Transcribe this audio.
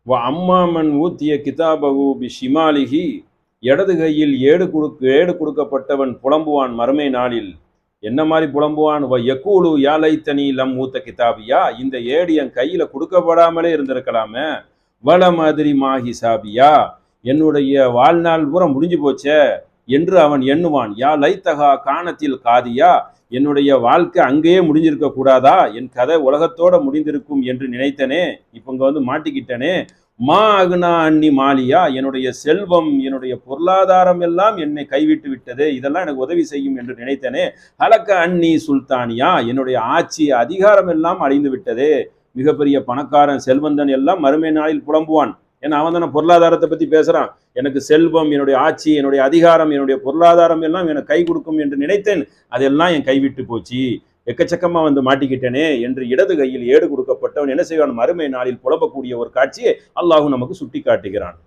அம்மாமன் ஊத்திய கிதாபகு B ஷிமாலிஹி, இடது கையில் ஏடு கொடுக்கப்பட்டவன் புலம்புவான் மறுமை நாளில். என்ன மாதிரி புலம்புவான்? யக்கூலு யா லைத்தனி லம் ஊத்த கிதாபியா, இந்த ஏடு என் கையில கொடுக்கப்படாமலே இருந்திருக்கலாமே. வல மாதிரி மா ஹிசாபியா, என்னுடைய வாழ்நாள் பூரா முடிஞ்சு போச்சே என்று அவன் எண்ணுவான். யா லைத்தகா காணத்தில் காதியா, என்னுடைய வாழ்க்கை அங்கேயே முடிஞ்சிருக்க கூடாதா, என் கதை உலகத்தோட முடிந்திருக்கும் என்று நினைத்தனே, இப்ப இங்க வந்து மாட்டிக்கிட்டனே. மா அகுனா அன்னி மாலியா, என்னுடைய செல்வம் என்னுடைய பொருளாதாரம் எல்லாம் என்னை கைவிட்டு விட்டது, இதெல்லாம் எனக்கு உதவி செய்யும் என்று நினைத்தனே. ஹலக்க அன்னி சுல்தானியா, என்னுடைய ஆட்சி அதிகாரம் எல்லாம் அழிந்து விட்டதே. மிகப்பெரிய பணக்காரன் செல்வந்தன் எல்லாம் மறுமை நாளில் புலம்புவான். ஏன்னா அவன் தானே பொருளாதாரத்தை பத்தி பேசுறான். எனக்கு செல்வம், என்னுடைய ஆட்சி, என்னுடைய அதிகாரம், என்னுடைய பொருளாதாரம் எல்லாம் எனக்கு கை கொடுக்கும் என்று நினைத்தேன், அதெல்லாம் என் கைவிட்டு போச்சு, எக்கச்சக்கமா வந்து மாட்டிக்கிட்டனே என்று இடது கையில் ஏடு கொடுக்கப்பட்டவன் என்ன செய்வான்? மறுமை நாளில் புலம்பக்கூடிய ஒரு காட்சியை அல்லாஹ் நமக்கு சுட்டி காட்டுகிறான்.